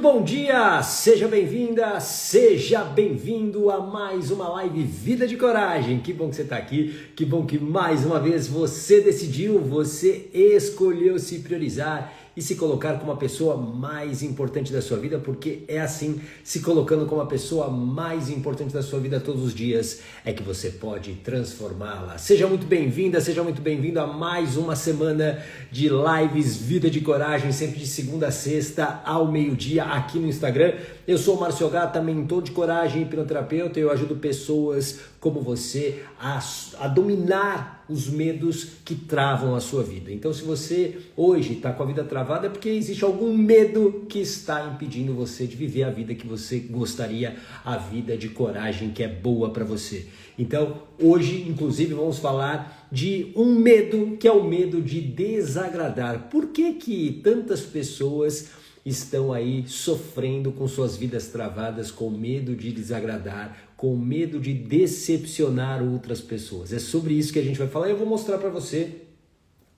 Muito bom dia, seja bem-vinda, seja bem-vindo a mais uma live Vida de Coragem. Que bom que você está aqui, que bom que mais uma vez você decidiu, você escolheu se priorizar e se colocar como a pessoa mais importante da sua vida, porque é assim, se colocando como a pessoa mais importante da sua vida todos os dias, é que você pode transformá-la. Seja muito bem-vinda, seja muito bem-vindo a mais uma semana de lives Vida de Coragem, sempre de segunda a sexta ao meio-dia aqui no Instagram. Eu sou o Márcio Gata, mentor de coragem e hipnoterapeuta, e eu ajudo pessoas como você a dominar os medos que travam a sua vida. Então, se você hoje está com a vida travada, é porque existe algum medo que está impedindo você de viver a vida que você gostaria, a vida de coragem que é boa para você. Então, hoje, inclusive, vamos falar de um medo, que é o medo de desagradar. Por que que tantas pessoas estão aí sofrendo com suas vidas travadas, com medo de desagradar, com medo de decepcionar outras pessoas? É sobre isso que a gente vai falar e eu vou mostrar para você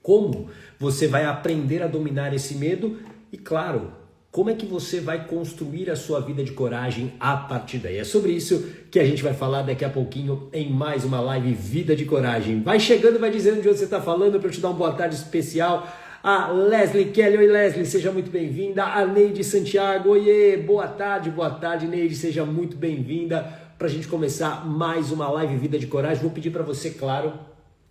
como você vai aprender a dominar esse medo e, claro, como é que você vai construir a sua vida de coragem a partir daí. É sobre isso que a gente vai falar daqui a pouquinho em mais uma live Vida de Coragem. Vai chegando, vai dizendo de onde você está falando para eu te dar uma boa tarde especial. A Leslie Kelly, oi Leslie, seja muito bem-vinda. A Neide Santiago, oiê, boa tarde Neide, seja muito bem-vinda. Para a gente começar mais uma live Vida de Coragem, vou pedir para você, claro,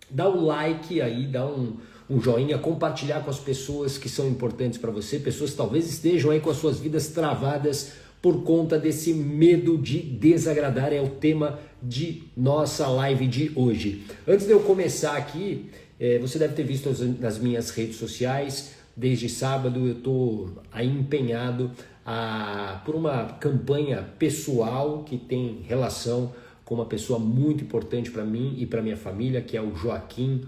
dar o like aí, dar um joinha, compartilhar com as pessoas que são importantes para você, pessoas que talvez estejam aí com as suas vidas travadas por conta desse medo de desagradar, é o tema de nossa live de hoje. Antes de eu começar aqui, você deve ter visto nas minhas redes sociais, desde sábado eu estou aí empenhado por uma campanha pessoal que tem relação com uma pessoa muito importante para mim e para minha família, que é o Joaquim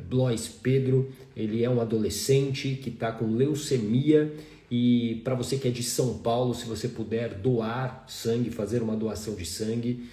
Blois Pedro. Ele é um adolescente que está com leucemia e para você que é de São Paulo, se você puder doar sangue, fazer uma doação de sangue,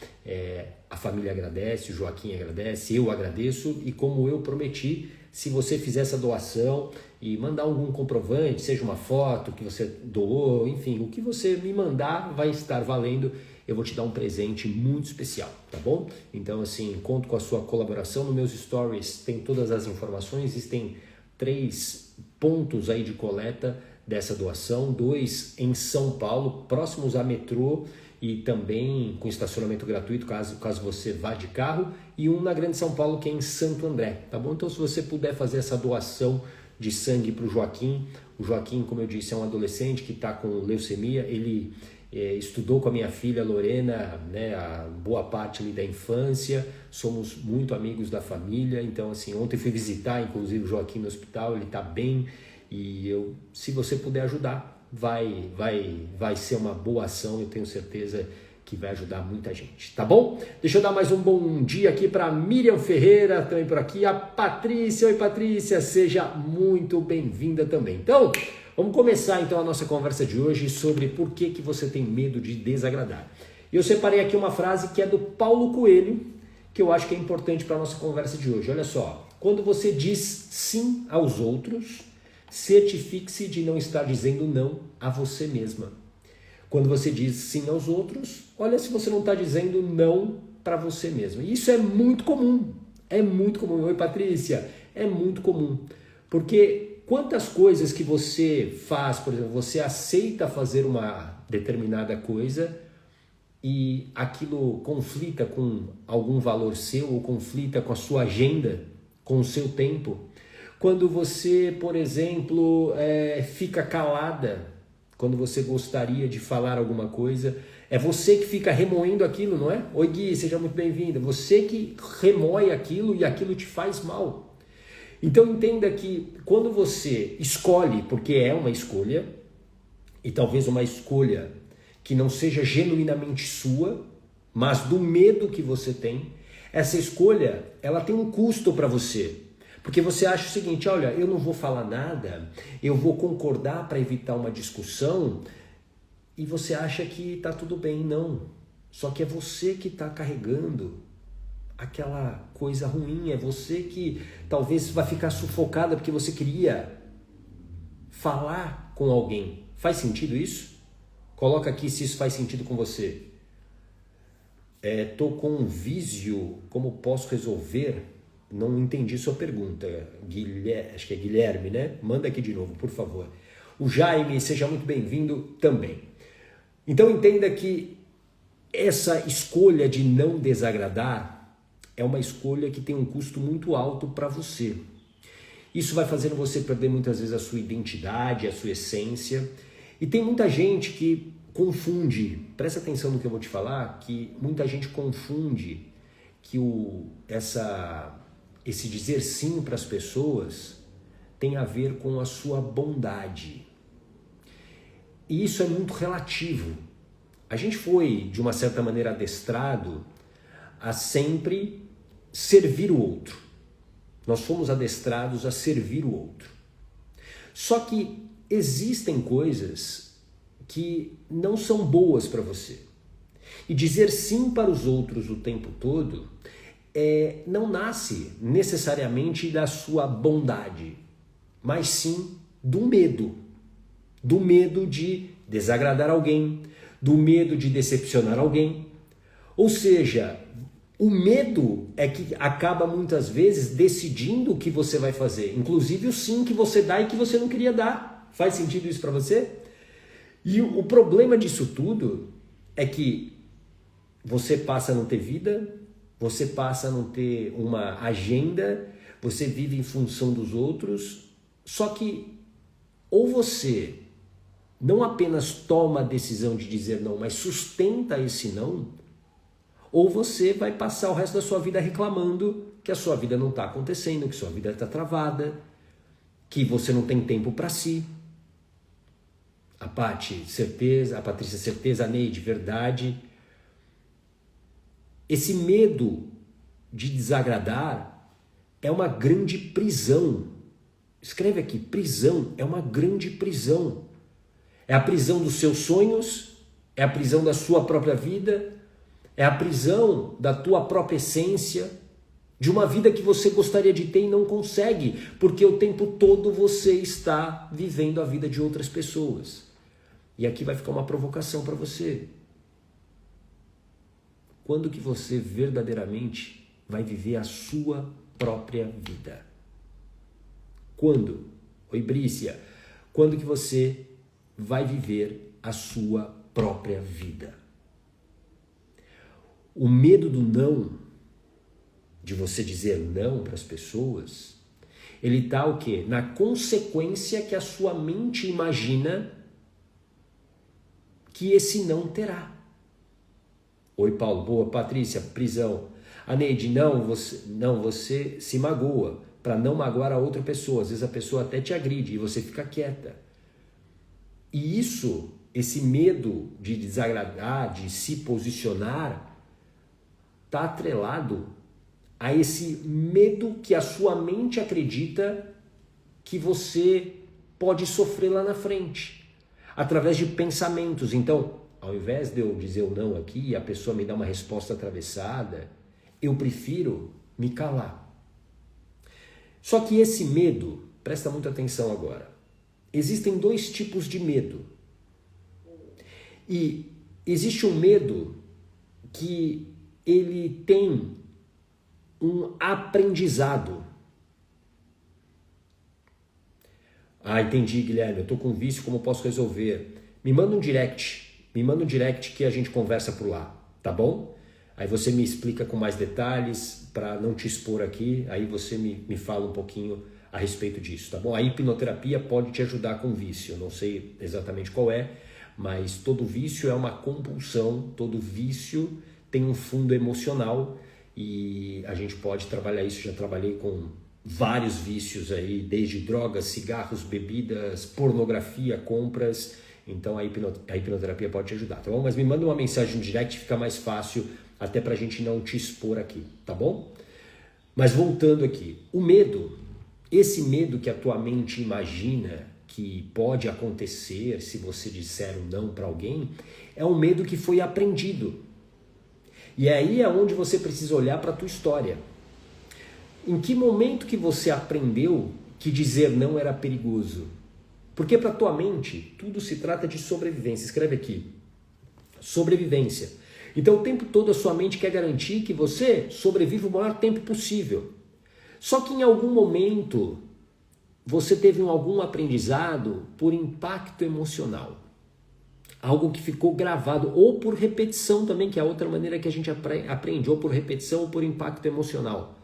a família agradece, o Joaquim agradece, eu agradeço e como eu prometi, se você fizer essa doação e mandar algum comprovante, seja uma foto que você doou, enfim, o que você me mandar vai estar valendo. Eu vou te dar um presente muito especial, tá bom? Então, assim, conto com a sua colaboração. Nos meus stories tem todas as informações. Existem 3 pontos aí de coleta dessa doação. 2 em São Paulo, próximos a metrô e também com estacionamento gratuito, caso você vá de carro. E 1 na Grande São Paulo, que é em Santo André, tá bom? Então, se você puder fazer essa doação de sangue para o Joaquim. O Joaquim, como eu disse, é um adolescente que está com leucemia. Ele estudou com a minha filha Lorena, né, a boa parte ali da infância, somos muito amigos da família, então assim, ontem fui visitar inclusive o Joaquim no hospital, ele está bem e se você puder ajudar, vai ser uma boa ação, eu tenho certeza que vai ajudar muita gente, tá bom? Deixa eu dar mais um bom dia aqui para Miriam Ferreira, também por aqui, a Patrícia, oi Patrícia, seja muito bem-vinda também. Então, vamos começar então a nossa conversa de hoje sobre por que você tem medo de desagradar. Eu separei aqui uma frase que é do Paulo Coelho, que eu acho que é importante para a nossa conversa de hoje. Olha só, quando você diz sim aos outros, certifique-se de não estar dizendo não a você mesma. Quando você diz sim aos outros, olha se você não está dizendo não para você mesma. E isso é muito comum, é muito comum. Oi Patrícia, é muito comum, porque quantas coisas que você faz, por exemplo, você aceita fazer uma determinada coisa e aquilo conflita com algum valor seu ou conflita com a sua agenda, com o seu tempo. Quando você, por exemplo, fica calada, quando você gostaria de falar alguma coisa, é você que fica remoendo aquilo, não é? Oi Gui, seja muito bem-vinda. Você que remoe aquilo e aquilo te faz mal. Então entenda que quando você escolhe, porque é uma escolha, e talvez uma escolha que não seja genuinamente sua, mas do medo que você tem, essa escolha, ela tem um custo para você. Porque você acha o seguinte, olha, eu não vou falar nada, eu vou concordar para evitar uma discussão, e você acha que está tudo bem, não. Só que é você que está carregando aquela coisa ruim, é você que talvez vai ficar sufocada porque você queria falar com alguém. Faz sentido isso? Coloca aqui se isso faz sentido com você. Tô com um vício, como posso resolver? Não entendi sua pergunta. Acho que é Guilherme, né? Manda aqui de novo, por favor. O Jaime, seja muito bem-vindo também. Então entenda que essa escolha de não desagradar é uma escolha que tem um custo muito alto para você. Isso vai fazendo você perder muitas vezes a sua identidade, a sua essência. E tem muita gente que confunde, presta atenção no que eu vou te falar, que muita gente confunde que esse dizer sim para as pessoas tem a ver com a sua bondade. E isso é muito relativo. A gente foi, de uma certa maneira, adestrado a sempre servir o outro. Nós fomos adestrados a servir o outro. Só que existem coisas que não são boas para você. E dizer sim para os outros o tempo todo não nasce necessariamente da sua bondade, mas sim do medo. Do medo de desagradar alguém, do medo de decepcionar alguém. Ou seja, o medo é que acaba muitas vezes decidindo o que você vai fazer, inclusive o sim que você dá e que você não queria dar. Faz sentido isso para você? E o problema disso tudo é que você passa a não ter vida, você passa a não ter uma agenda, você vive em função dos outros, só que ou você não apenas toma a decisão de dizer não, mas sustenta esse não, ou você vai passar o resto da sua vida reclamando que a sua vida não está acontecendo, que sua vida está travada, que você não tem tempo para si. A Paty, certeza, a Patrícia, certeza, a Neide, verdade. Esse medo de desagradar é uma grande prisão. Escreve aqui, prisão é uma grande prisão. É a prisão dos seus sonhos, é a prisão da sua própria vida, é a prisão da tua própria essência, de uma vida que você gostaria de ter e não consegue, porque o tempo todo você está vivendo a vida de outras pessoas. E aqui vai ficar uma provocação para você. Quando que você verdadeiramente vai viver a sua própria vida? Quando? Oi, Brícia. Quando que você vai viver a sua própria vida? O medo do não, de você dizer não para as pessoas, ele está o quê? Na consequência que a sua mente imagina que esse não terá. Oi, Paulo. Boa. Patrícia, prisão. A Neide, você se magoa para não magoar a outra pessoa. Às vezes a pessoa até te agride e você fica quieta. E isso, esse medo de desagradar, de se posicionar, está atrelado a esse medo que a sua mente acredita que você pode sofrer lá na frente, através de pensamentos. Então, ao invés de eu dizer o não aqui e a pessoa me dar uma resposta atravessada, eu prefiro me calar. Só que esse medo, presta muita atenção agora, existem dois tipos de medo. E existe um medo que ele tem um aprendizado. Ah, entendi, Guilherme, eu estou com vício, como posso resolver? Me manda um direct que a gente conversa por lá, tá bom? Aí você me explica com mais detalhes, para não te expor aqui, aí você me fala um pouquinho a respeito disso, tá bom? A hipnoterapia pode te ajudar com vício, eu não sei exatamente qual é, mas todo vício é uma compulsão, todo vício tem um fundo emocional e a gente pode trabalhar isso. Já trabalhei com vários vícios aí, desde drogas, cigarros, bebidas, pornografia, compras. Então a hipnoterapia pode te ajudar, tá bom? Mas me manda uma mensagem no direct, fica mais fácil até pra gente não te expor aqui, tá bom? Mas voltando aqui, o medo, esse medo que a tua mente imagina que pode acontecer se você disser um não para alguém, é um medo que foi aprendido. E aí é onde você precisa olhar para a tua história. Em que momento que você aprendeu que dizer não era perigoso? Porque para a tua mente, tudo se trata de sobrevivência. Escreve aqui, sobrevivência. Então o tempo todo a sua mente quer garantir que você sobreviva o maior tempo possível. Só que em algum momento você teve algum aprendizado por impacto emocional. Algo que ficou gravado, ou por repetição também, que é a outra maneira que a gente aprende, ou por repetição ou por impacto emocional.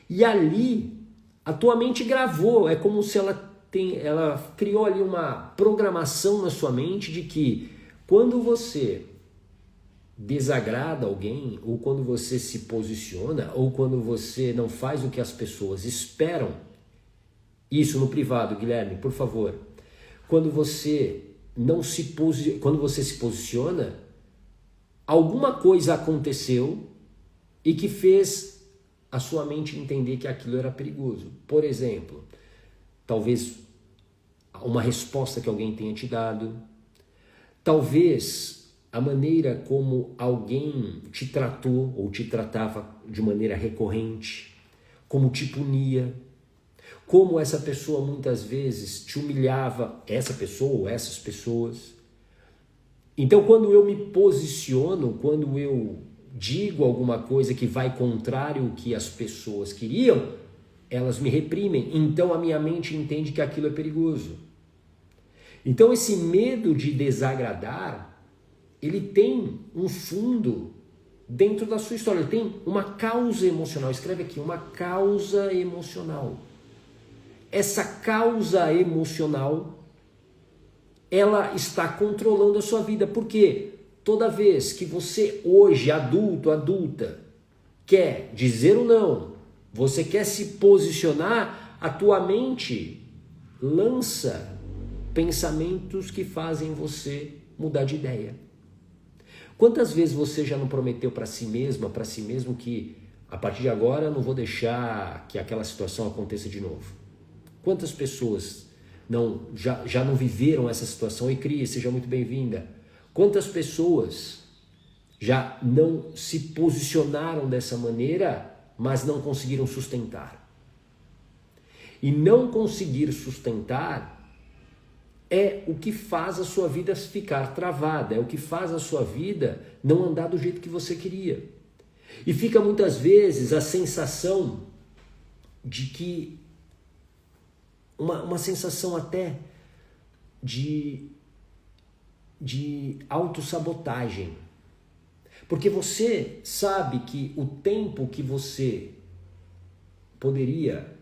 E ali a tua mente gravou, é como se ela criou ali uma programação na sua mente de que quando você desagrada alguém, ou quando você se posiciona, ou quando você não faz o que as pessoas esperam, isso no privado, Guilherme, por favor, quando você se posiciona, alguma coisa aconteceu e que fez a sua mente entender que aquilo era perigoso. Por exemplo, talvez uma resposta que alguém tenha te dado, talvez a maneira como alguém te tratou ou te tratava de maneira recorrente, como te punia, como essa pessoa muitas vezes te humilhava, essa pessoa ou essas pessoas. Então, quando eu me posiciono, quando eu digo alguma coisa que vai contrário ao que as pessoas queriam, elas me reprimem. Então, a minha mente entende que aquilo é perigoso. Então, esse medo de desagradar, ele tem um fundo dentro da sua história, ele tem uma causa emocional. Escreve aqui, uma causa emocional. Essa causa emocional, ela está controlando a sua vida, porque toda vez que você hoje, adulta, quer dizer o não, você quer se posicionar, a tua mente lança pensamentos que fazem você mudar de ideia. Quantas vezes você já não prometeu para si mesma, para si mesmo, que a partir de agora eu não vou deixar que aquela situação aconteça de novo? Quantas pessoas já não viveram essa situação? E Cris, seja muito bem-vinda. Quantas pessoas já não se posicionaram dessa maneira, mas não conseguiram sustentar? E não conseguir sustentar é o que faz a sua vida ficar travada, é o que faz a sua vida não andar do jeito que você queria. E fica muitas vezes a sensação de que uma sensação até de autossabotagem. Porque você sabe que o tempo que você poderia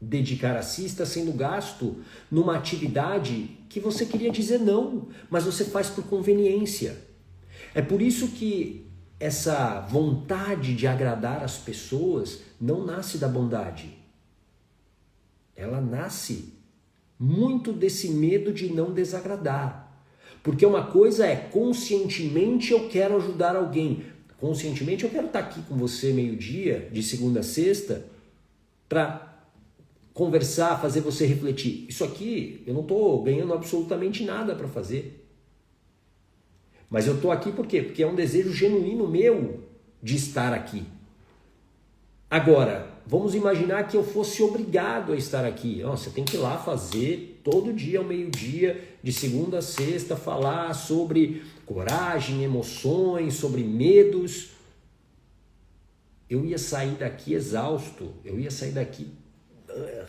dedicar a si está sendo gasto numa atividade que você queria dizer não, mas você faz por conveniência. É por isso que essa vontade de agradar as pessoas não nasce da bondade. Ela nasce muito desse medo de não desagradar. Porque uma coisa é, conscientemente eu quero ajudar alguém. Conscientemente eu quero estar aqui com você meio-dia, de segunda a sexta, para conversar, fazer você refletir. Isso aqui eu não estou ganhando absolutamente nada para fazer. Mas eu estou aqui por quê? Porque é um desejo genuíno meu de estar aqui. Agora, vamos imaginar que eu fosse obrigado a estar aqui. Você tem que ir lá fazer todo dia ao meio-dia, de segunda a sexta, falar sobre coragem, emoções, sobre medos. Eu ia sair daqui exausto, eu ia sair daqui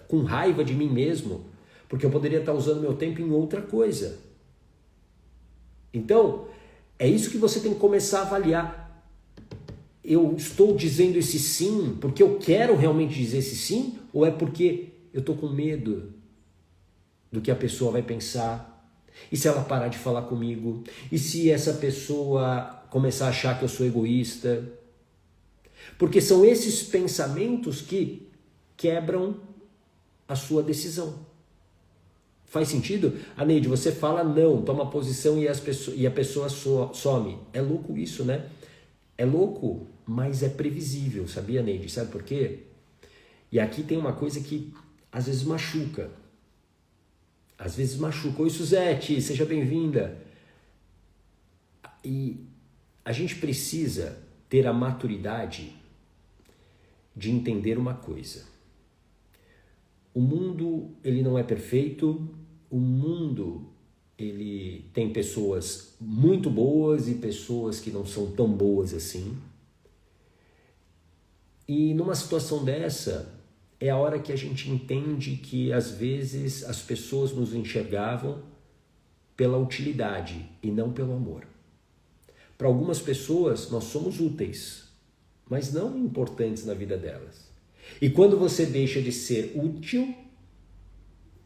com raiva de mim mesmo, porque eu poderia estar usando meu tempo em outra coisa. Então, é isso que você tem que começar a avaliar. Eu estou dizendo esse sim porque eu quero realmente dizer esse sim, ou é porque eu estou com medo do que a pessoa vai pensar? E se ela parar de falar comigo? E se essa pessoa começar a achar que eu sou egoísta? Porque são esses pensamentos que quebram a sua decisão. Faz sentido? Neide, você fala não, toma posição e a pessoa some. É louco isso, né? É louco, mas é previsível, sabia, Neide? Sabe por quê? E aqui tem uma coisa que às vezes machuca. Às vezes machuca. Oi, Suzete, seja bem-vinda. E a gente precisa ter a maturidade de entender uma coisa. O mundo, ele não é perfeito, o mundo ele tem pessoas muito boas e pessoas que não são tão boas assim. E numa situação dessa, é a hora que a gente entende que às vezes as pessoas nos enxergavam pela utilidade e não pelo amor. Para algumas pessoas nós somos úteis, mas não importantes na vida delas. E quando você deixa de ser útil,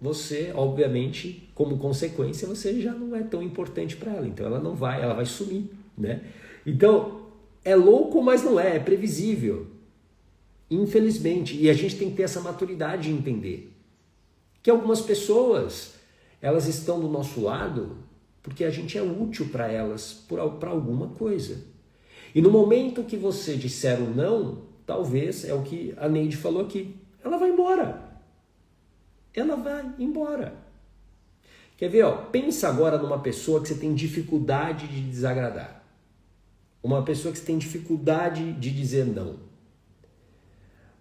você, obviamente, como consequência, você já não é tão importante para ela. Então ela vai sumir, né? Então, é louco, mas não é previsível. Infelizmente. E a gente tem que ter essa maturidade de entender que algumas pessoas, elas estão do nosso lado porque a gente é útil para elas para alguma coisa. E no momento que você disser o não, talvez é o que a Neide falou aqui, ela vai embora. Ela vai embora. Quer ver? Pensa agora numa pessoa que você tem dificuldade de desagradar. Uma pessoa que você tem dificuldade de dizer não.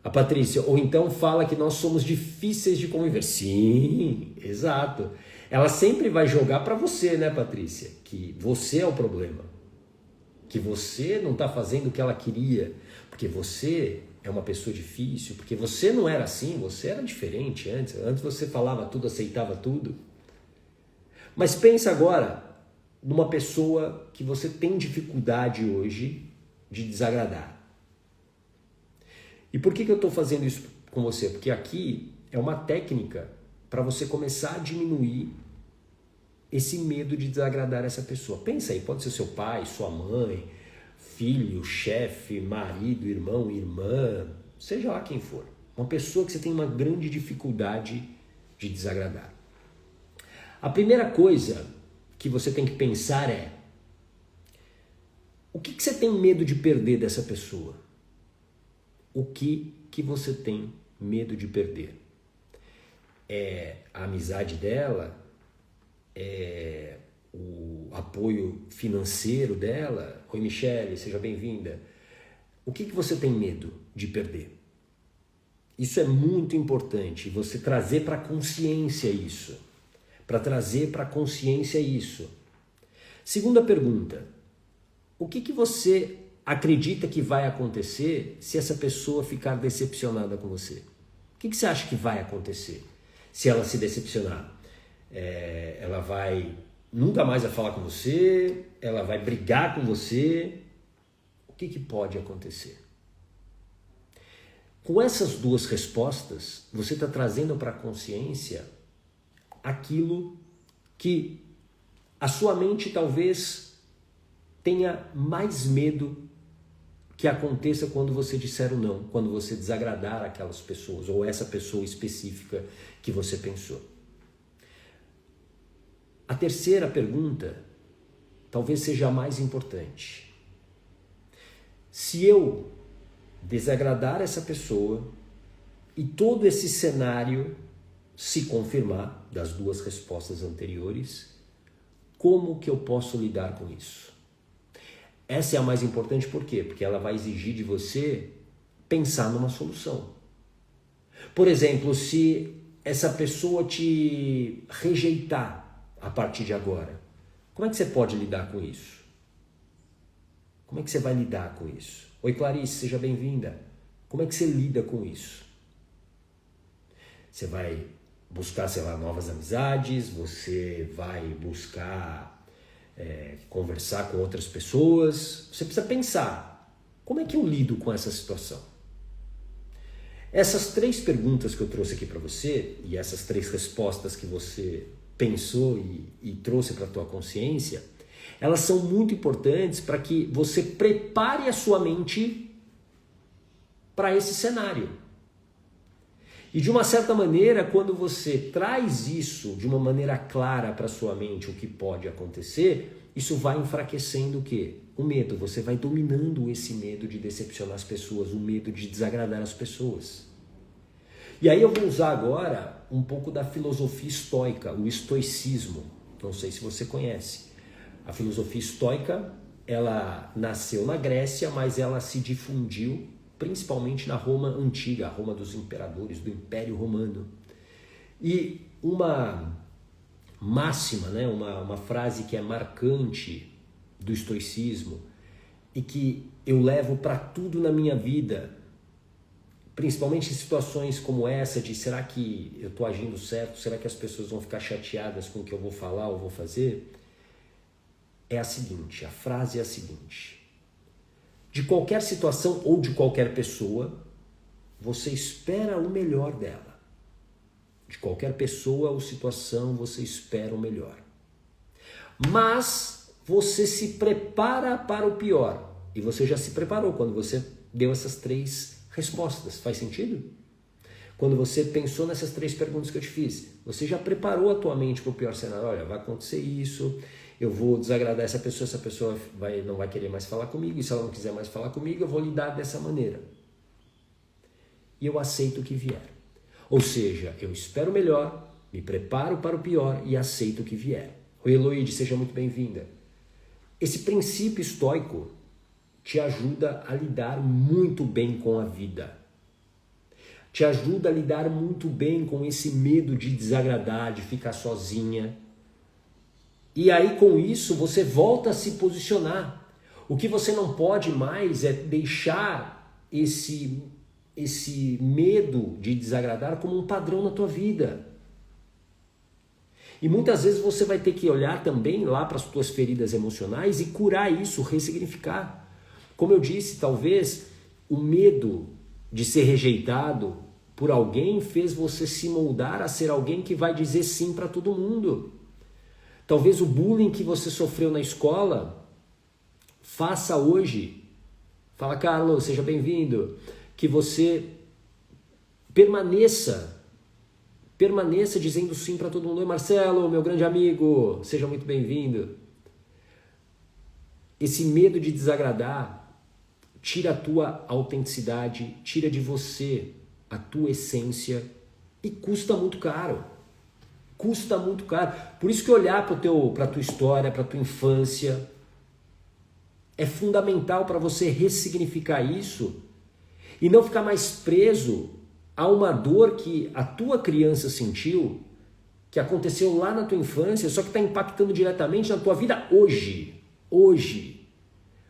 A Patrícia, ou então fala que nós somos difíceis de conviver. Sim, exato. Ela sempre vai jogar para você, né, Patrícia? Que você é o problema. Que você não está fazendo o que ela queria. Porque você é uma pessoa difícil. Porque você não era assim, você era diferente antes. Antes você falava tudo, aceitava tudo. Mas pensa agora numa pessoa que você tem dificuldade hoje de desagradar. E por que eu estou fazendo isso com você? Porque aqui é uma técnica para você começar a diminuir esse medo de desagradar essa pessoa. Pensa aí, pode ser seu pai, sua mãe, filho, chefe, marido, irmão, irmã, seja lá quem for. Uma pessoa que você tem uma grande dificuldade de desagradar. A primeira coisa que você tem que pensar é: o que você tem medo de perder dessa pessoa? O que você tem medo de perder? É a amizade dela? É o apoio financeiro dela? Oi, Michele, seja bem-vinda. O que você tem medo de perder? Isso é muito importante, você trazer para a consciência isso. Para trazer para a consciência isso. Segunda pergunta: o que você acredita que vai acontecer se essa pessoa ficar decepcionada com você? O que você acha que vai acontecer se ela se decepcionar? Ela vai nunca mais vai falar com você? Ela vai brigar com você? O que pode acontecer? Com essas duas respostas, você está trazendo para a consciência aquilo que a sua mente talvez tenha mais medo que aconteça quando você disser o não, quando você desagradar aquelas pessoas ou essa pessoa específica que você pensou. A terceira pergunta talvez seja a mais importante. Se eu desagradar essa pessoa e todo esse cenário se confirmar das duas respostas anteriores, como que eu posso lidar com isso? Essa é a mais importante, por quê? Porque ela vai exigir de você pensar numa solução. Por exemplo, se essa pessoa te rejeitar a partir de agora, como é que você pode lidar com isso? Como é que você vai lidar com isso? Oi, Clarice, seja bem-vinda. Como é que você lida com isso? Você vai buscar, sei lá, novas amizades, você vai buscar conversar com outras pessoas. Você precisa pensar, como é que eu lido com essa situação? Essas três perguntas que eu trouxe aqui para você, e essas três respostas que você pensou e trouxe para a tua consciência, elas são muito importantes para que você prepare a sua mente para esse cenário. E de uma certa maneira, quando você traz isso de uma maneira clara para a sua mente, o que pode acontecer, isso vai enfraquecendo o quê? O medo. Você vai dominando esse medo de decepcionar as pessoas, o medo de desagradar as pessoas. E aí eu vou usar agora um pouco da filosofia estoica, o estoicismo. Não sei se você conhece. A filosofia estoica, ela nasceu na Grécia, mas ela se difundiu principalmente na Roma antiga, a Roma dos imperadores, do Império Romano. E uma máxima, né? Uma frase que é marcante do estoicismo e que eu levo para tudo na minha vida, principalmente em situações como essa de será que eu estou agindo certo, será que as pessoas vão ficar chateadas com o que eu vou falar ou vou fazer, é a seguinte, a frase é a seguinte: de qualquer situação ou de qualquer pessoa, você espera o melhor dela. De qualquer pessoa ou situação, você espera o melhor. Mas você se prepara para o pior. E você já se preparou quando você deu essas 3 respostas. Faz sentido? Quando você pensou nessas 3 perguntas que eu te fiz, você já preparou a tua mente para o pior cenário. Olha, vai acontecer isso, eu vou desagradar essa pessoa não vai querer mais falar comigo, e se ela não quiser mais falar comigo, eu vou lidar dessa maneira. E eu aceito o que vier. Ou seja, eu espero o melhor, me preparo para o pior e aceito o que vier. Oi, Eloide, seja muito bem-vinda. Esse princípio estoico te ajuda a lidar muito bem com a vida. Te ajuda a lidar muito bem com esse medo de desagradar, de ficar sozinha. E aí, com isso, você volta a se posicionar. O que você não pode mais é deixar esse medo de desagradar como um padrão na tua vida. E muitas vezes você vai ter que olhar também lá para as tuas feridas emocionais e curar isso, ressignificar. Como eu disse, talvez o medo de ser rejeitado por alguém fez você se moldar a ser alguém que vai dizer sim para todo mundo. Talvez o bullying que você sofreu na escola faça hoje, fala Carlos, seja bem-vindo, que você permaneça dizendo sim para todo mundo. Oi, Marcelo, meu grande amigo, seja muito bem-vindo. Esse medo de desagradar tira a tua autenticidade, tira de você a tua essência e custa muito caro. Custa muito caro. Por isso que olhar para a tua história, para a tua infância, é fundamental para você ressignificar isso e não ficar mais preso a uma dor que a tua criança sentiu, que aconteceu lá na tua infância, só que está impactando diretamente na tua vida hoje. Hoje.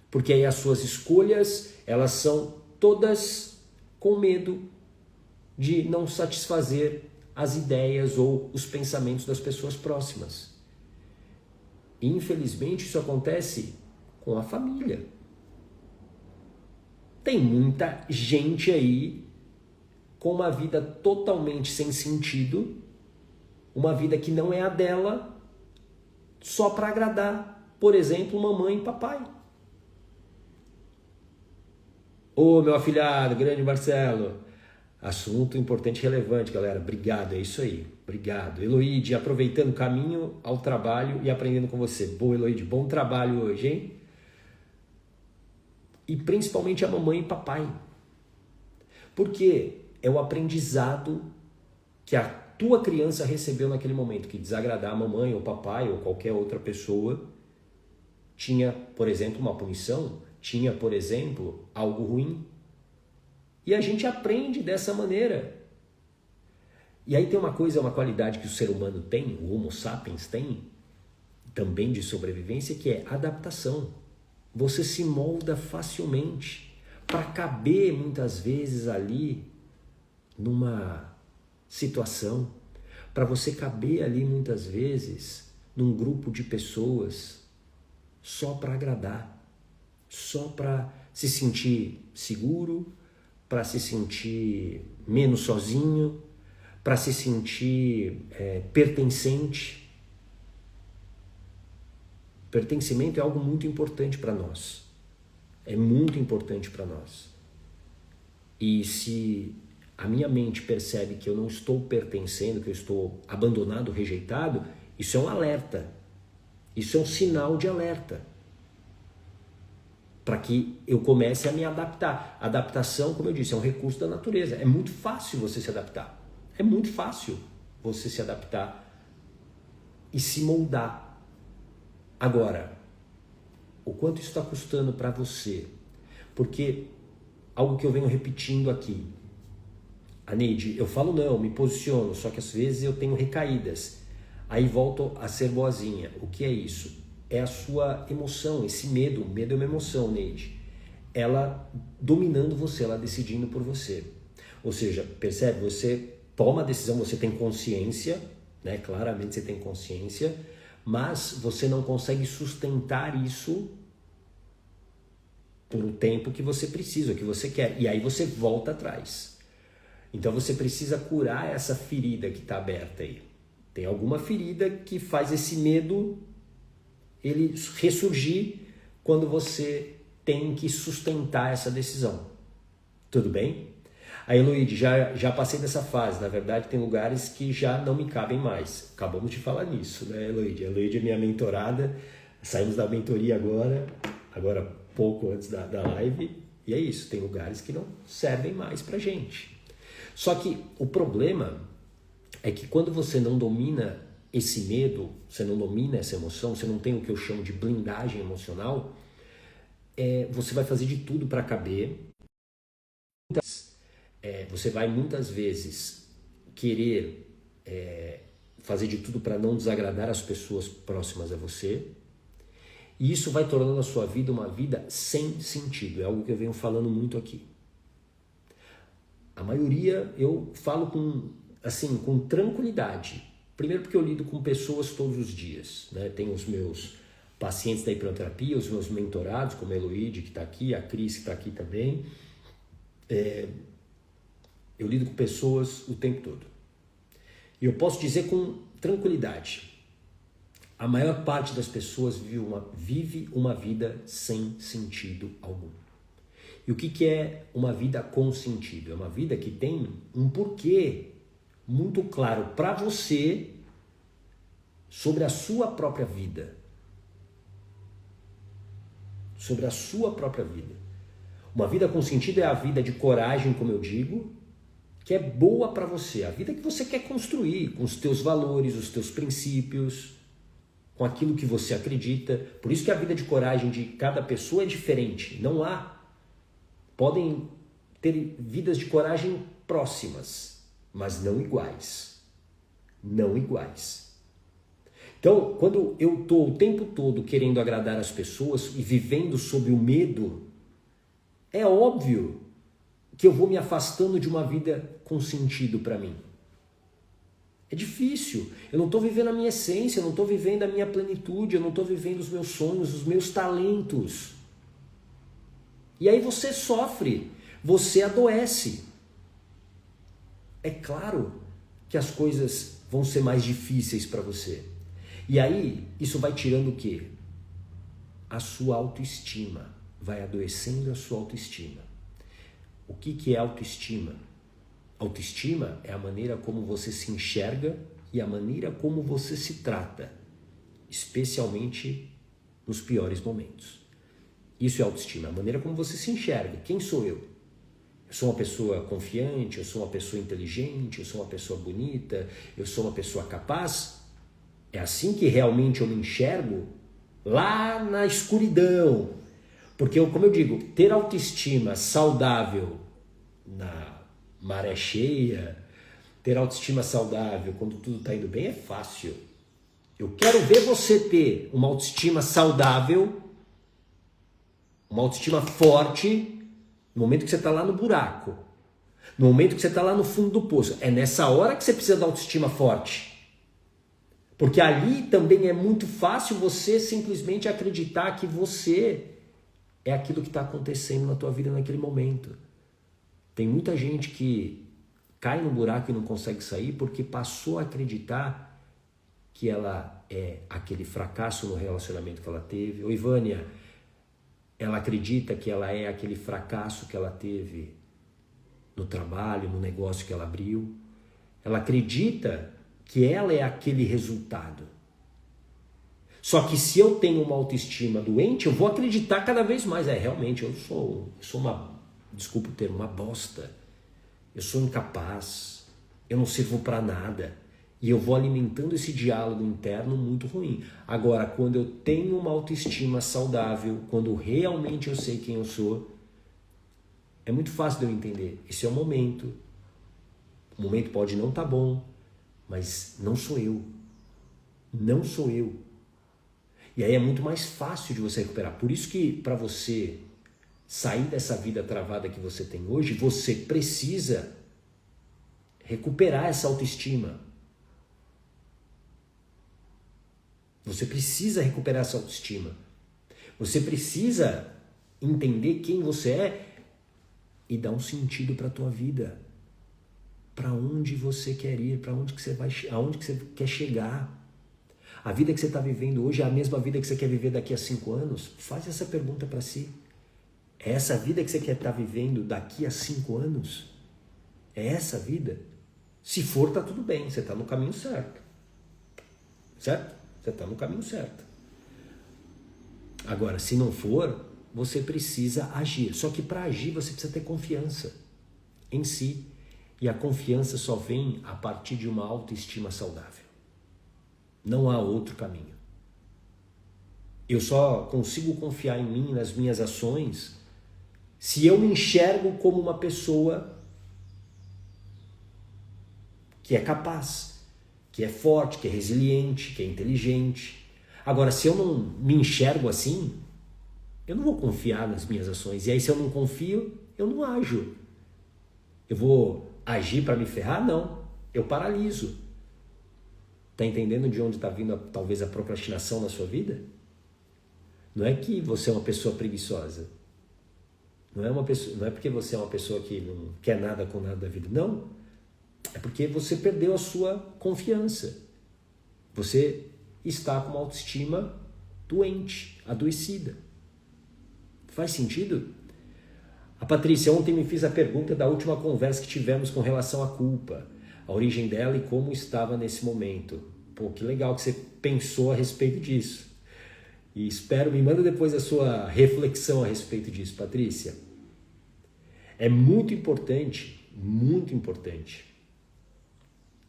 Porque aí as suas escolhas, elas são todas com medo de não satisfazer as ideias ou os pensamentos das pessoas próximas. E, infelizmente, isso acontece com a família. Tem muita gente aí com uma vida totalmente sem sentido, uma vida que não é a dela, só para agradar, por exemplo, mamãe e papai. Ô, meu afilhado, grande Marcelo, assunto importante e relevante, galera, obrigado, é isso aí, obrigado. Eloide, aproveitando o caminho ao trabalho e aprendendo com você. Boa, Eloide, bom trabalho hoje, hein? E principalmente a mamãe e papai. Porque é o aprendizado que a tua criança recebeu naquele momento, que desagradar a mamãe ou papai ou qualquer outra pessoa tinha, por exemplo, uma punição, tinha, por exemplo, algo ruim. E a gente aprende dessa maneira. E aí tem uma coisa, uma qualidade que o ser humano tem, o Homo sapiens tem, também de sobrevivência, que é adaptação. Você se molda facilmente para caber muitas vezes ali numa situação, para você caber ali muitas vezes num grupo de pessoas só para agradar, só para se sentir seguro, para se sentir menos sozinho, para se sentir pertencente. Pertencimento é algo muito importante para nós. É muito importante para nós. E se a minha mente percebe que eu não estou pertencendo, que eu estou abandonado, rejeitado, isso é um alerta. Isso é um sinal de alerta. Para que eu comece a me adaptar. Adaptação, como eu disse, é um recurso da natureza. É muito fácil você se adaptar. É muito fácil você se adaptar e se moldar. Agora, o quanto isso está custando para você? Porque algo que eu venho repetindo aqui, a Neide, eu falo não, me posiciono, só que às vezes eu tenho recaídas. Aí volto a ser boazinha. O que é isso? É a sua emoção, esse medo. O medo é uma emoção, Neide. Ela dominando você, ela decidindo por você. Ou seja, percebe? Você toma a decisão, você tem consciência, né? Claramente você tem consciência, mas você não consegue sustentar isso por um tempo que você precisa, que você quer. E aí você volta atrás. Então você precisa curar essa ferida que está aberta aí. Tem alguma ferida que faz esse medo ele ressurgir quando você tem que sustentar essa decisão. Tudo bem? Aí, Luíde, já passei dessa fase. Na verdade, tem lugares que já não me cabem mais. Acabamos de falar nisso, né, Luíde? A Luíde é minha mentorada. Saímos da mentoria agora pouco antes da live. E é isso, tem lugares que não servem mais pra gente. Só que o problema é que quando você não domina esse medo, você não domina essa emoção, você não tem o que eu chamo de blindagem emocional, você vai fazer de tudo para caber. Você vai muitas vezes querer fazer de tudo para não desagradar as pessoas próximas a você. E isso vai tornando a sua vida uma vida sem sentido. É algo que eu venho falando muito aqui. A maioria eu falo com tranquilidade. Primeiro porque eu lido com pessoas todos os dias, né? Tenho os meus pacientes da hipnoterapia, os meus mentorados, como a Eloide, que está aqui, a Cris, que está aqui também. Eu lido com pessoas o tempo todo. E eu posso dizer com tranquilidade, a maior parte das pessoas vive uma vida sem sentido algum. E o que é uma vida com sentido? É uma vida que tem um porquê muito claro para você sobre a sua própria vida. Sobre a sua própria vida. Uma vida com sentido é a vida de coragem, como eu digo, que é boa para você. A vida que você quer construir com os teus valores, os teus princípios, com aquilo que você acredita. Por isso que a vida de coragem de cada pessoa é diferente. Não há. Podem ter vidas de coragem próximas, mas não iguais. Não iguais. Então, quando eu estou o tempo todo querendo agradar as pessoas e vivendo sob o medo, é óbvio que eu vou me afastando de uma vida com sentido para mim. É difícil. Eu não estou vivendo a minha essência, eu não estou vivendo a minha plenitude, eu não estou vivendo os meus sonhos, os meus talentos. E aí você sofre, você adoece. É claro que as coisas vão ser mais difíceis para você. E aí isso vai tirando o quê? A sua autoestima. Vai adoecendo a sua autoestima. O que é autoestima? Autoestima é a maneira como você se enxerga e a maneira como você se trata, especialmente nos piores momentos. Isso é autoestima, a maneira como você se enxerga. Quem sou eu? Eu sou uma pessoa confiante, eu sou uma pessoa inteligente, eu sou uma pessoa bonita, eu sou uma pessoa capaz? É assim que realmente eu me enxergo? Lá na escuridão. Porque, como eu digo, ter autoestima saudável na maré cheia, ter autoestima saudável quando tudo está indo bem é fácil. Eu quero ver você ter uma autoestima saudável, uma autoestima forte, no momento que você está lá no buraco, no momento que você está lá no fundo do poço. É nessa hora que você precisa da autoestima forte. Porque ali também é muito fácil você simplesmente acreditar que você é aquilo que está acontecendo na tua vida naquele momento. Tem muita gente que cai no buraco e não consegue sair porque passou a acreditar que ela é aquele fracasso no relacionamento que ela teve. Ô Ivânia, ela acredita que ela é aquele fracasso que ela teve no trabalho, no negócio que ela abriu. Ela acredita que ela é aquele resultado. Só que se eu tenho uma autoestima doente, eu vou acreditar cada vez mais. Realmente, eu sou uma, desculpa o termo, uma bosta. Eu sou incapaz. Eu não sirvo para nada. E eu vou alimentando esse diálogo interno muito ruim. Agora, quando eu tenho uma autoestima saudável, quando realmente eu sei quem eu sou, é muito fácil de eu entender. Esse é o momento. O momento pode não estar bom, mas não sou eu. Não sou eu. E aí é muito mais fácil de você recuperar. Por isso que para você sair dessa vida travada que você tem hoje, você precisa recuperar essa autoestima. Você precisa recuperar essa autoestima. Você precisa entender quem você é e dar um sentido para a tua vida. Para onde você quer ir, para onde que você vai, aonde que você quer chegar. A vida que você está vivendo hoje é a mesma vida que você quer viver daqui a 5 anos? Faz essa pergunta para si. É essa vida que você quer estar vivendo daqui a 5 anos? É essa a vida? Se for, tá tudo bem, você está no caminho certo. Certo? Você está no caminho certo. Agora, se não for, você precisa agir. Só que para agir você precisa ter confiança em si. E a confiança só vem a partir de uma autoestima saudável. Não há outro caminho. Eu só consigo confiar em mim, nas minhas ações, se eu me enxergo como uma pessoa que é capaz, que é forte, que é resiliente, que é inteligente. Agora, se eu não me enxergo assim, eu não vou confiar nas minhas ações. E aí, se eu não confio, eu não ajo. Eu vou agir para me ferrar? Não. Eu paraliso. Tá entendendo de onde está vindo talvez a procrastinação na sua vida? Não é que você é uma pessoa preguiçosa. Não é porque você é uma pessoa que não quer nada com nada da vida. Não. É porque você perdeu a sua confiança. Você está com uma autoestima doente, adoecida. Faz sentido? A Patrícia, ontem me fiz a pergunta da última conversa que tivemos com relação à culpa, a origem dela e como estava nesse momento. Pô, que legal que você pensou a respeito disso. E espero, me manda depois a sua reflexão a respeito disso, Patrícia. É muito importante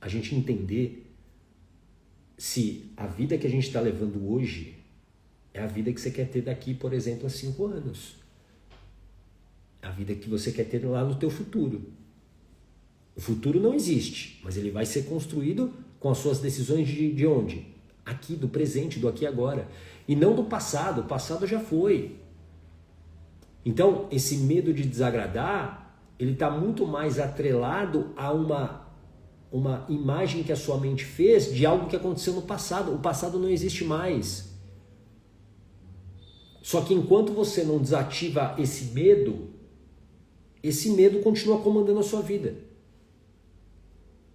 a gente entender se a vida que a gente está levando hoje é a vida que você quer ter daqui, por exemplo, a 5 anos. A vida que você quer ter lá no teu futuro. O futuro não existe, mas ele vai ser construído com as suas decisões de onde? Aqui, do presente, do aqui e agora. E não do passado. O passado já foi. Então, esse medo de desagradar, ele está muito mais atrelado a uma imagem que a sua mente fez de algo que aconteceu no passado. O passado não existe mais. Só que enquanto você não desativa esse medo continua comandando a sua vida.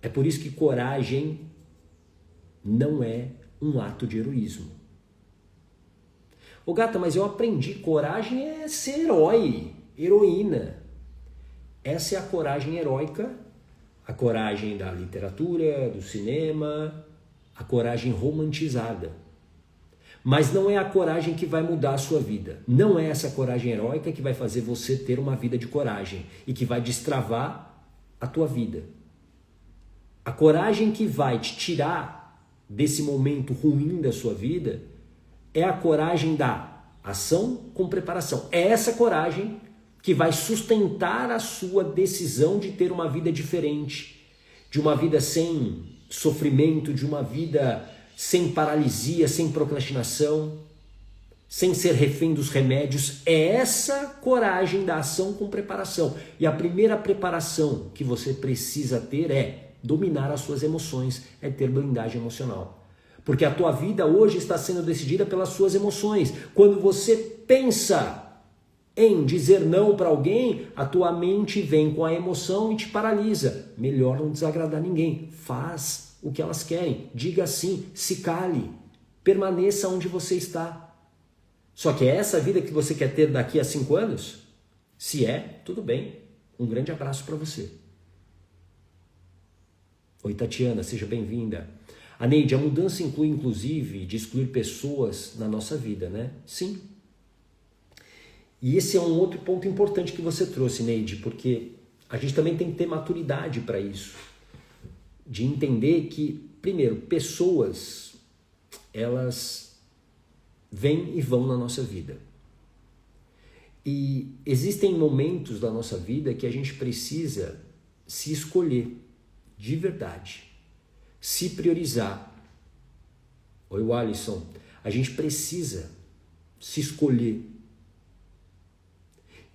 É por isso que coragem não é um ato de heroísmo. Ô gata, mas eu aprendi, coragem é ser herói, heroína. Essa é a coragem heróica, a coragem da literatura, do cinema, a coragem romantizada. Mas não é a coragem que vai mudar a sua vida. Não é essa coragem heróica que vai fazer você ter uma vida de coragem e que vai destravar a tua vida. A coragem que vai te tirar desse momento ruim da sua vida é a coragem da ação com preparação. É essa coragem que vai sustentar a sua decisão de ter uma vida diferente, de uma vida sem sofrimento, de uma vida sem paralisia, sem procrastinação, sem ser refém dos remédios. É essa coragem da ação com preparação. E a primeira preparação que você precisa ter é dominar as suas emoções, é ter blindagem emocional. Porque a tua vida hoje está sendo decidida pelas suas emoções. Quando você pensa em dizer não para alguém, a tua mente vem com a emoção e te paralisa. Melhor não desagradar ninguém. Faz o que elas querem. Diga sim, se cale. Permaneça onde você está. Só que é essa vida que você quer ter daqui a 5 anos? Se é, tudo bem. Um grande abraço para você. Oi, Tatiana, seja bem-vinda. A Neide, a mudança inclui, inclusive, de excluir pessoas na nossa vida, né? Sim. E esse é um outro ponto importante que você trouxe, Neide, porque a gente também tem que ter maturidade para isso. De entender que, primeiro, pessoas, elas vêm e vão na nossa vida. E existem momentos da nossa vida que a gente precisa se escolher de verdade, se priorizar Oi, Alisson. A gente precisa se escolher.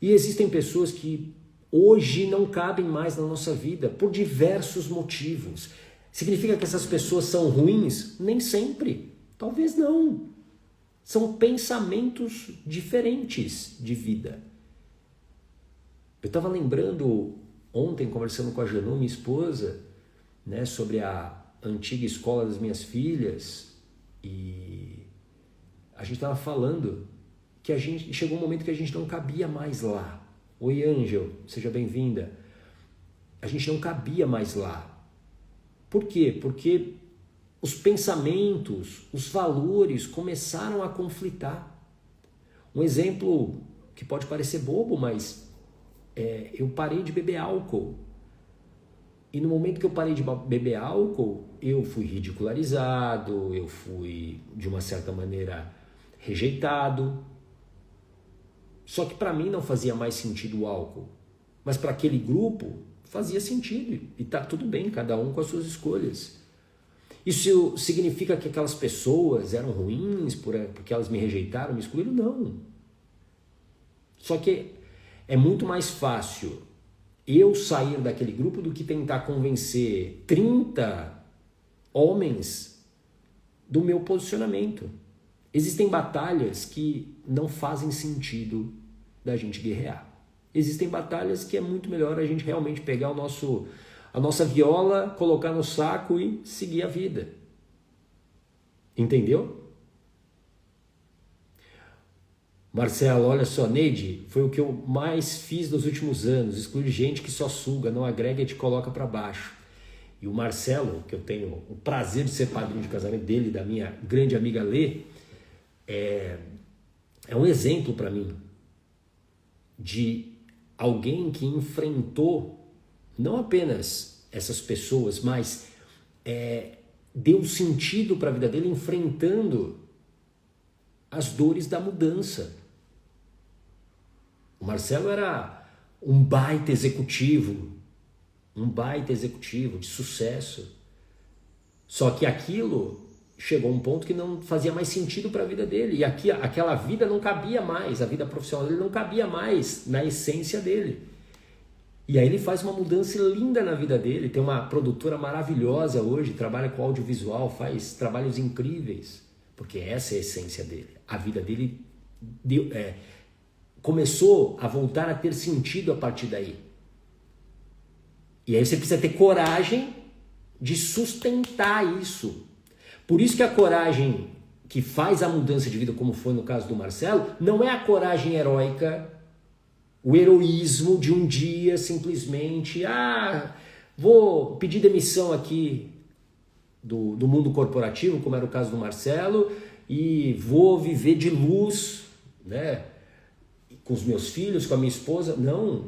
E existem pessoas que hoje não cabem mais na nossa vida por diversos motivos. Significa que essas pessoas são ruins? Nem sempre. Talvez não. São pensamentos diferentes de vida. Eu estava lembrando ontem, conversando com a Janu, minha esposa, né, sobre a antiga escola das minhas filhas, e a gente estava falando que chegou um momento que a gente não cabia mais lá. Oi, Ângel, seja bem-vinda. A gente não cabia mais lá. Por quê? Porque os pensamentos, os valores começaram a conflitar. Um exemplo que pode parecer bobo, mas eu parei de beber álcool. E no momento que eu parei de beber álcool, eu fui ridicularizado, eu fui, de uma certa maneira, rejeitado. Só que para mim não fazia mais sentido o álcool. Mas para aquele grupo fazia sentido. E tá tudo bem, cada um com as suas escolhas. Isso significa que aquelas pessoas eram ruins porque elas me rejeitaram, me excluíram? Não. Só que é muito mais fácil eu sair daquele grupo do que tentar convencer 30 homens do meu posicionamento. Existem batalhas que não fazem sentido da gente guerrear. Existem batalhas que é muito melhor a gente realmente pegar a nossa viola, colocar no saco e seguir a vida. Entendeu? Marcelo, olha só, Neide, foi o que eu mais fiz nos últimos anos, excluir gente que só suga, não agrega e te coloca para baixo. E o Marcelo, que eu tenho o prazer de ser padrinho de casamento dele e da minha grande amiga Lê, é um exemplo para mim de alguém que enfrentou não apenas essas pessoas, mas deu sentido para a vida dele enfrentando as dores da mudança. O Marcelo era um baita executivo de sucesso. Só que aquilo chegou a um ponto que não fazia mais sentido para a vida dele. E aquela vida não cabia mais, a vida profissional dele não cabia mais na essência dele. E aí ele faz uma mudança linda na vida dele, tem uma produtora maravilhosa hoje, trabalha com audiovisual, faz trabalhos incríveis, porque essa é a essência dele. A vida dele começou a voltar a ter sentido a partir daí. E aí você precisa ter coragem de sustentar isso. Por isso que a coragem que faz a mudança de vida, como foi no caso do Marcelo, não é a coragem heróica, o heroísmo de um dia simplesmente, vou pedir demissão aqui do mundo corporativo, como era o caso do Marcelo, e vou viver de luz, né, com os meus filhos, com a minha esposa. Não.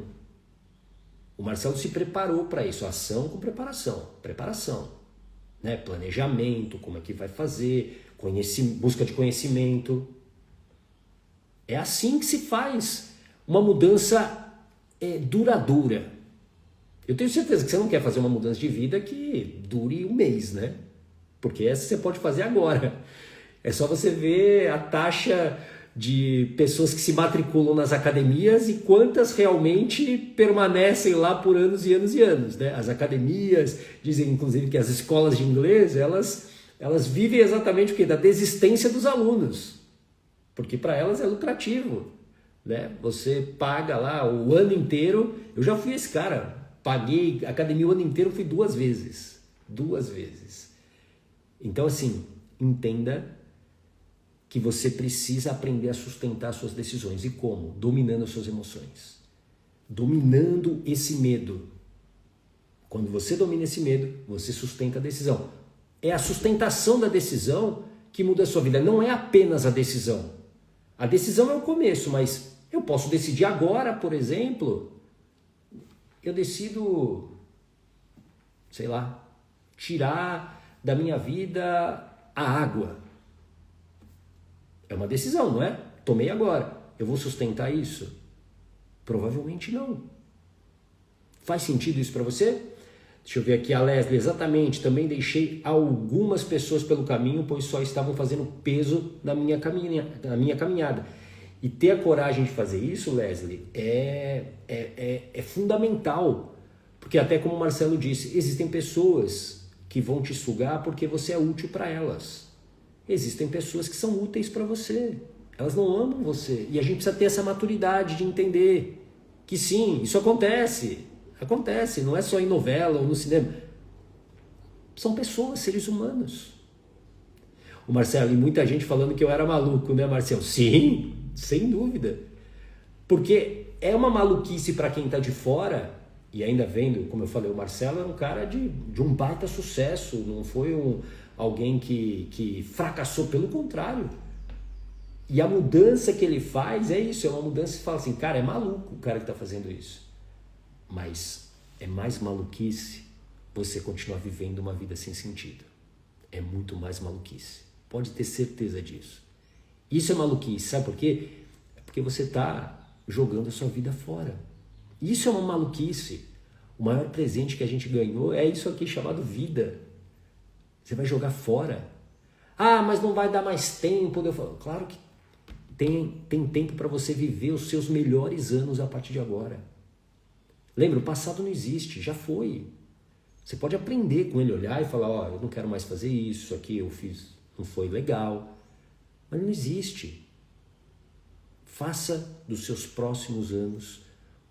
O Marcelo se preparou para isso, ação com preparação, né, planejamento, como é que vai fazer, busca de conhecimento. É assim que se faz uma mudança duradoura. Eu tenho certeza que você não quer fazer uma mudança de vida que dure um mês, né? Porque essa você pode fazer agora. É só você ver a taxa de pessoas que se matriculam nas academias e quantas realmente permanecem lá por anos e anos e anos, né? As academias dizem, inclusive, que as escolas de inglês, elas vivem exatamente o quê? Da desistência dos alunos. Porque para elas é lucrativo, né? Você paga lá o ano inteiro. Eu já fui esse cara. Paguei academia o ano inteiro, fui 2 vezes. 2 vezes. Então, assim, entenda que você precisa aprender a sustentar suas decisões. E como? Dominando as suas emoções. Dominando esse medo. Quando você domina esse medo, você sustenta a decisão. É a sustentação da decisão que muda a sua vida. Não é apenas a decisão. A decisão é o começo, mas eu posso decidir agora, por exemplo, eu decido, sei lá, tirar da minha vida a água. É uma decisão, não é? Tomei agora. Eu vou sustentar isso? Provavelmente não. Faz sentido isso para você? Deixa eu ver aqui a Leslie, exatamente, também deixei algumas pessoas pelo caminho, pois só estavam fazendo peso na minha caminhada. E ter a coragem de fazer isso, Leslie, é fundamental. Porque até como o Marcelo disse, existem pessoas que vão te sugar porque você é útil para elas. Existem pessoas que são úteis para você. Elas não amam você. E a gente precisa ter essa maturidade de entender que sim, isso acontece. Acontece, não é só em novela ou no cinema. São pessoas, seres humanos. O Marcelo, e muita gente falando que eu era maluco, né, Marcelo? Sim, sem dúvida. Porque é uma maluquice para quem está de fora, e ainda vendo, como eu falei, o Marcelo era um cara de um baita sucesso, não foi alguém que fracassou, pelo contrário. E a mudança que ele faz é isso, é uma mudança que fala assim, cara, é maluco o cara que está fazendo isso. Mas é mais maluquice você continuar vivendo uma vida sem sentido. É muito mais maluquice. Pode ter certeza disso. Isso é maluquice, sabe por quê? É porque você está jogando a sua vida fora. Isso é uma maluquice. O maior presente que a gente ganhou é isso aqui chamado vida. Você vai jogar fora. Ah, mas não vai dar mais tempo. Eu falo, claro que tem tempo para você viver os seus melhores anos a partir de agora. Lembra, o passado não existe, já foi. Você pode aprender com ele, olhar e falar, ó, eu não quero mais fazer isso, isso aqui eu fiz, não foi legal. Mas não existe. Faça dos seus próximos anos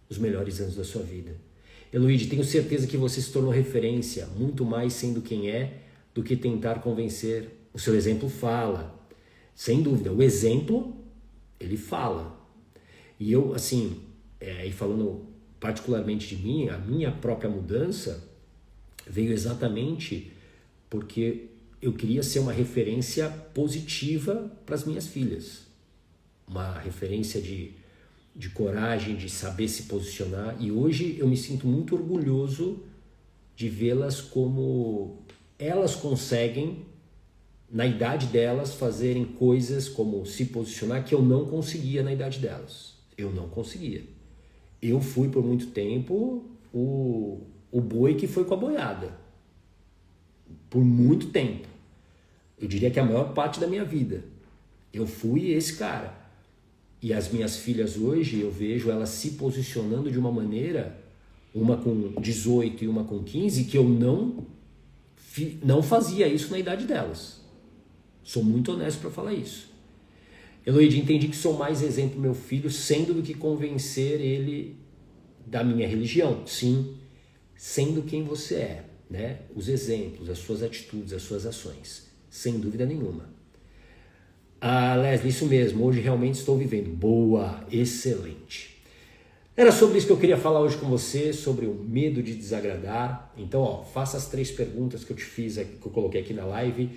os melhores anos da sua vida. Heloíde, tenho certeza que você se tornou referência, muito mais sendo quem é, do que tentar convencer. O seu exemplo fala. Sem dúvida, o exemplo, ele fala. E eu, assim, e falando particularmente de mim, a minha própria mudança veio exatamente porque eu queria ser uma referência positiva para as minhas filhas. Uma referência de coragem, de saber se posicionar. E hoje eu me sinto muito orgulhoso de vê-las como elas conseguem, na idade delas, fazerem coisas como se posicionar que eu não conseguia na idade delas. Eu não conseguia. Eu fui por muito tempo o boi que foi com a boiada. Por muito tempo. Eu diria que a maior parte da minha vida. Eu fui esse cara. E as minhas filhas hoje, eu vejo elas se posicionando de uma maneira, uma com 18 e uma com 15, que eu não fazia isso na idade delas. Sou muito honesto para falar isso. Heloíde, entendi que sou mais exemplo meu filho, sendo do que convencer ele da minha religião. Sim, sendo quem você é, né? Os exemplos, as suas atitudes, as suas ações. Sem dúvida nenhuma. Ah, Leslie, isso mesmo, hoje realmente estou vivendo. Boa, excelente. Era sobre isso que eu queria falar hoje com você, sobre o medo de desagradar. Então, ó, faça as 3 perguntas que eu te fiz, que eu coloquei aqui na live.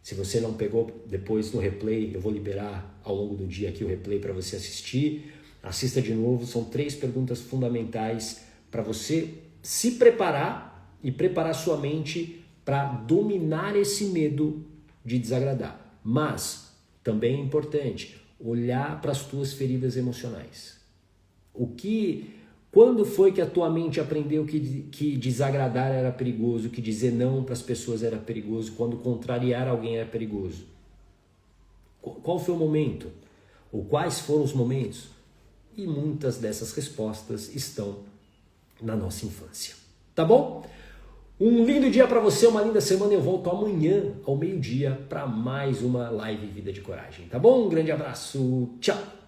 Se você não pegou, depois no replay, eu vou liberar ao longo do dia aqui o replay para você assistir. Assista de novo, são 3 perguntas fundamentais para você se preparar e preparar sua mente para dominar esse medo de desagradar. Mas também é importante olhar para as tuas feridas emocionais. Quando foi que a tua mente aprendeu que desagradar era perigoso, que dizer não para as pessoas era perigoso, quando contrariar alguém era perigoso? Qual foi o momento? Ou quais foram os momentos? E muitas dessas respostas estão na nossa infância. Tá bom? Um lindo dia para você, uma linda semana. Eu volto amanhã ao meio-dia para mais uma live Vida de Coragem. Tá bom? Um grande abraço. Tchau.